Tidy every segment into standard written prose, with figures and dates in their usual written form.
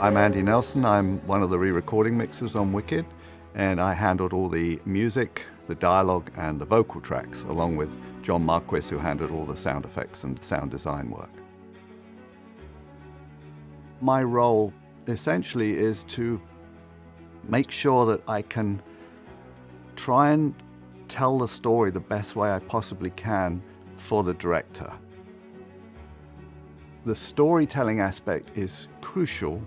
I'm Andy Nelson은. I'm one of the re-recording mixers on Wicked, and I handled all the music, the dialogue, and the vocal tracks, along with John Marquis, who handled all the sound effects and sound design work. My role essentially is to make sure that I can try and tell the story the best way I possibly can for the director. The storytelling aspect is crucial,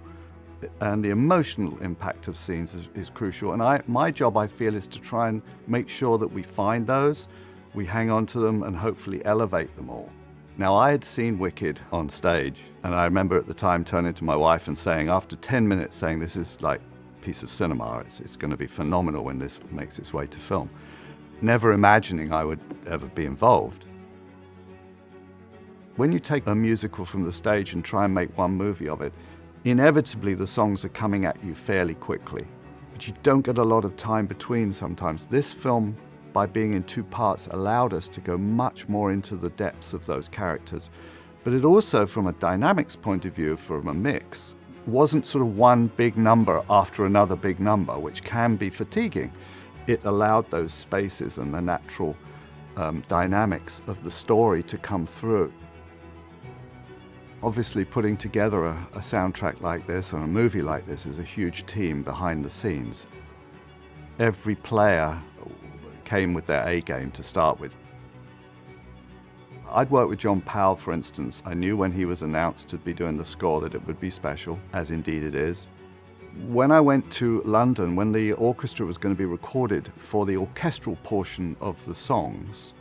and the emotional impact of scenes is crucial. And my job, I feel, is to try and make sure that we find those, we hang on to them, and hopefully elevate them all. Now, I had seen Wicked on stage, and I remember at the time turning to my wife and saying, after 10 minutes, saying, this is like a piece of cinema. It's going to be phenomenal when this makes its way to film. Never imagining I would ever be involved. When you take a musical from the stage and try and make one movie of it, inevitably the songs are coming at you fairly quickly, but you don't get a lot of time between sometimes. This film, by being in two parts, allowed us to go much more into the depths of those characters. But it also, from a dynamics point of view, from a mix, wasn't sort of one big number after another big number, which can be fatiguing. It allowed those spaces and the natural dynamics of the story to come through. Obviously, putting together a soundtrack like this or a movie like this is a huge team behind the scenes. Every player came with their A game to start with. I'd worked with John Powell, for instance. I knew when he was announced to be doing the score that it would be special, as indeed it is. When I went to London, when the orchestra was going to be recorded for the orchestral portion of the songs,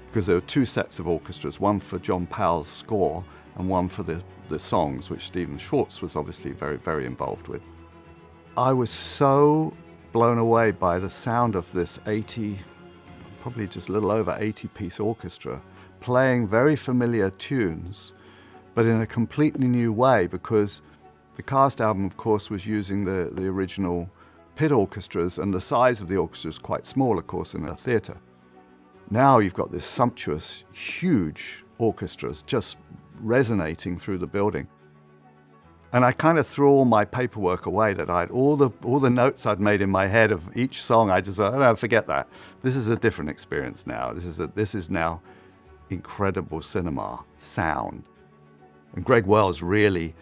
because there were two sets of orchestras, one for John Powell's score and one for the songs, which Stephen Schwartz was obviously very, very involved with. I was so blown away by the sound of this 80, probably just a little over 80-piece orchestra, playing very familiar tunes, but in a completely new way, because the cast album, of course, was using the original pit orchestras, and the size of the orchestra is quite small, of course, in a theatre. Now you've got this sumptuous, huge orchestras just resonating through the building. And I kind of threw all my paperwork away that all the notes I'd made in my head of each song. I just thought, oh, no, forget that. This is a different experience now. This is now incredible cinema sound. And Greg Wells really,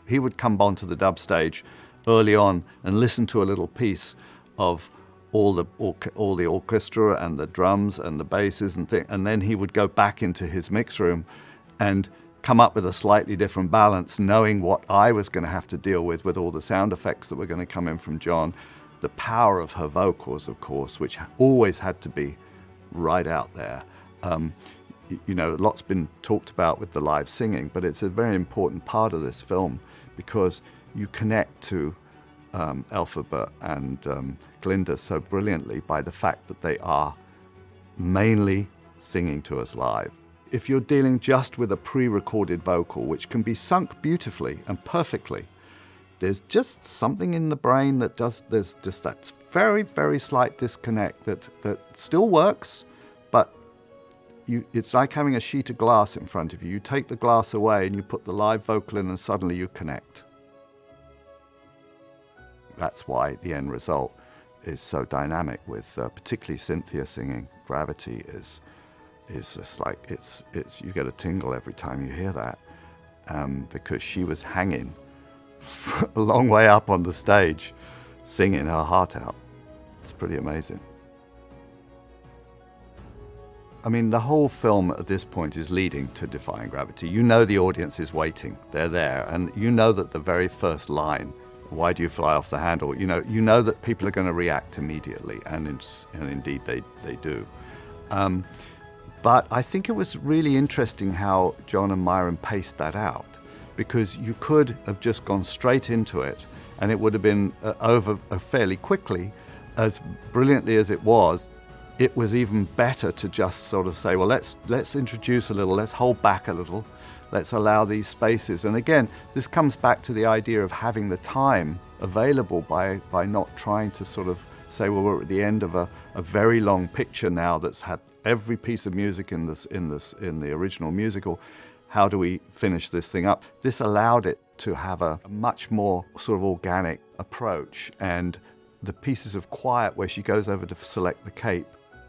he would come onto the dub stage early on and listen to a little piece of all the orchestra and the drums and the basses and then he would go back into his mix room and come up with a slightly different balance, knowing what I was going to have to deal with all the sound effects that were going to come in from John, the power of her vocals, of course, which always had to be right out there. You know, lots been talked about with the live singing, but it's a very important part of this film because you connect to Elphaba and Glinda so brilliantly by the fact that they are mainly singing to us live. If you're dealing just with a pre-recorded vocal, which can be sunk beautifully and perfectly, there's just something in the brain that there's just that very, very slight disconnect that still works, but it's like having a sheet of glass in front of you. You take the glass away and you put the live vocal in and suddenly you connect. That's why the end result is so dynamic with particularly Cynthia singing. Gravity is just like, it's you get a tingle every time you hear that, because she was hanging a long way up on the stage, singing her heart out. It's pretty amazing. I mean, the whole film at this point is leading to Defying Gravity. You know the audience is waiting, they're there, and you know that the very first line, why do you fly off the handle? You know that people are going to react immediately, and indeed they do. But I think it was really interesting how John and Myron paced that out, because you could have just gone straight into it and it would have been over fairly quickly. As brilliantly as it was even better to just sort of say, well, let's introduce a little, let's hold back a little, let's allow these spaces. And again, this comes back to the idea of having the time available by not trying to sort of say, well, we're at the end of a very long picture now that's had every piece of music in the original musical how do we finish this thing up? This allowed it to have a much more sort of organic approach, and the pieces of quiet where she goes over to select the cape,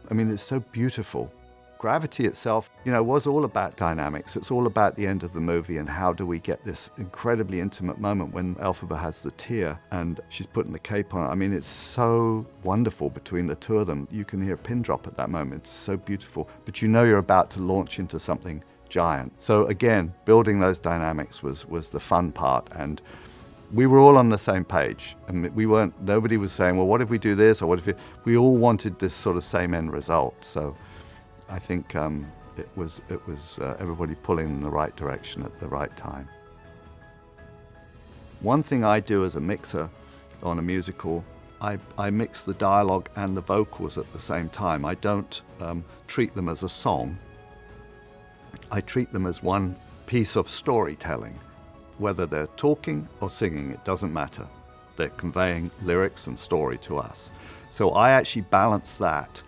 I mean, it's so beautiful. Gravity itself, was all about dynamics. It's all about the end of the movie and how do we get this incredibly intimate moment when Elphaba has the tear and she's putting the cape on. I mean, it's so wonderful between the two of them. You can hear a pin drop at that moment. It's so beautiful. But you're about to launch into something giant. So again, building those dynamics was the fun part. And we were all on the same page. And nobody was saying, well, what if we do this? Or what if we all wanted this sort of same end result. So I think it was everybody pulling in the right direction at the right time. One thing I do as a mixer on a musical, I mix the dialogue and the vocals at the same time. I don't treat them as a song. I treat them as one piece of storytelling. Whether they're talking or singing, it doesn't matter. They're conveying lyrics and story to us. So I actually balance that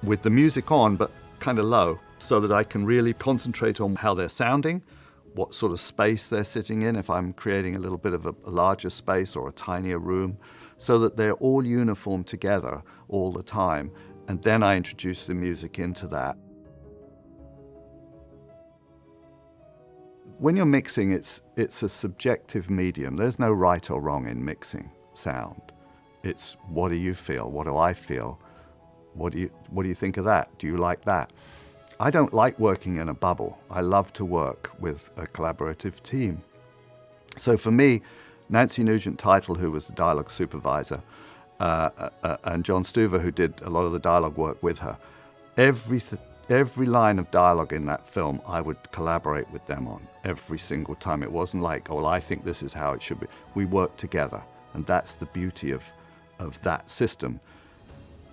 with the music on, but kind of low, so that I can really concentrate on how they're sounding, what sort of space they're sitting in, if I'm creating a little bit of a larger space or a tinier room, so that they're all uniform together all the time. And then I introduce the music into that. When you're mixing, it's a subjective medium. There's no right or wrong in mixing sound. It's what do you feel? What do I feel? What do you think of that? Do you like that? I don't like working in a bubble. I love to work with a collaborative team. So for me, Nancy Nugent-Title, who was the dialogue supervisor, and John Stuver, who did a lot of the dialogue work with her, every line of dialogue in that film, I would collaborate with them on every single time. It wasn't like, oh, well, I think this is how it should be. We worked together, and that's the beauty of that system.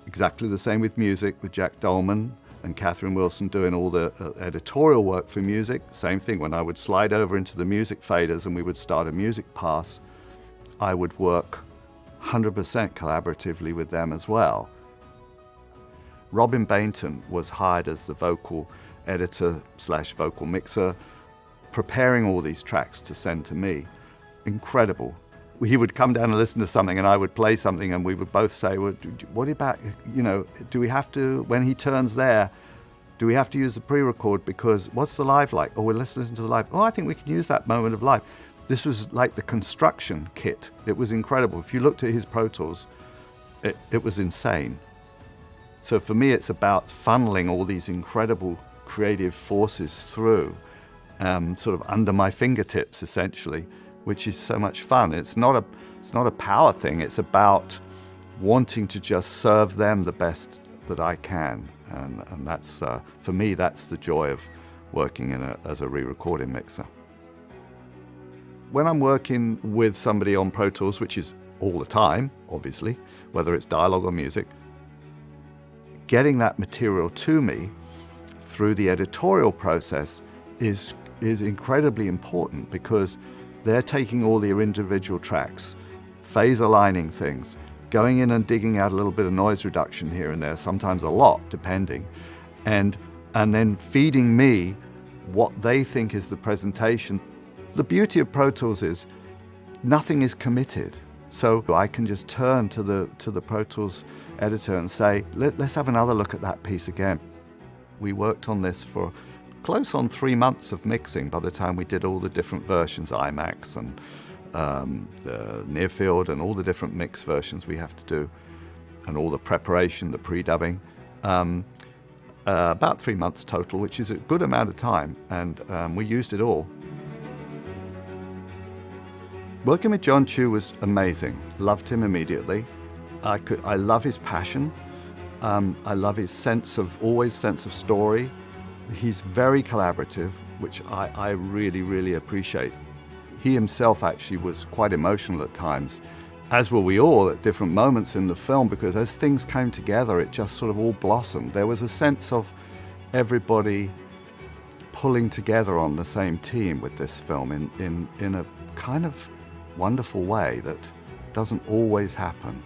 Exactly the same with music, with Jack Dolman and Catherine Wilson doing all the editorial work for music. Same thing, when I would slide over into the music faders and we would start a music pass, I would work 100% collaboratively with them as well. Robin Bainton was hired as the vocal editor / vocal mixer, preparing all these tracks to send to me. Incredible. He would come down and listen to something and I would play something and we would both say, well, what about, do we have to, when he turns there, do we have to use the pre-record because what's the live like? Oh, well, let's listen to the live. Oh, I think we can use that moment of live. This was like the construction kit. It was incredible. If you looked at his Pro Tools, it was insane. So for me, it's about funneling all these incredible creative forces through, sort of under my fingertips, essentially, which is so much fun. It's not a power thing. It's about wanting to just serve them the best that I can, and that's for me. That's the joy of working as a re-recording mixer. When I'm working with somebody on Pro Tools, which is all the time, obviously, whether it's dialogue or music, getting that material to me through the editorial process is incredibly important because they're taking all their individual tracks, phase aligning things, going in and digging out a little bit of noise reduction here and there, sometimes a lot, depending, and then feeding me what they think is the presentation. The beauty of Pro Tools is nothing is committed. So I can just turn to the Pro Tools editor and say, let's have another look at that piece again. We worked on this for close on 3 months of mixing by the time we did all the different versions, IMAX and the near field and all the different mix versions we have to do and all the preparation, the pre-dubbing. About 3 months total, which is a good amount of time, and we used it all. Working with John Chu was amazing. Loved him immediately. I love his passion. I love his sense of story. He's very collaborative, which I really, really appreciate. He himself actually was quite emotional at times, as were we all at different moments in the film, because as things came together, it just sort of all blossomed. There was a sense of everybody pulling together on the same team with this film in a kind of wonderful way that doesn't always happen.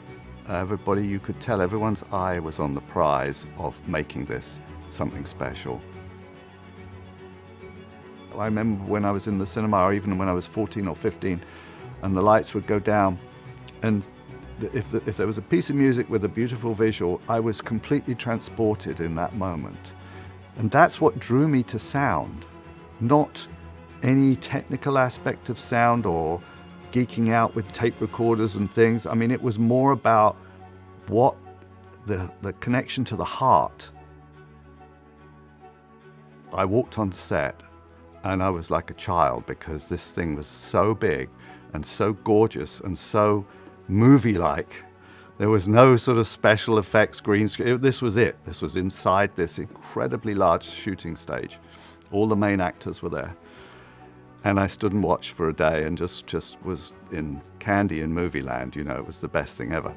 Everybody, you could tell everyone's eye was on the prize of making this something special. I remember when I was in the cinema, or even when I was 14 or 15, and the lights would go down, and if there was a piece of music with a beautiful visual, I was completely transported in that moment. And that's what drew me to sound, not any technical aspect of sound or geeking out with tape recorders and things. I mean, it was more about what the connection to the heart. I walked on set and I was like a child because this thing was so big and so gorgeous and so movie-like. There was no sort of special effects, green screen. This was it. This was inside this incredibly large shooting stage. All the main actors were there. And I stood and watched for a day and just was in candy in movie land. You know, it was the best thing ever.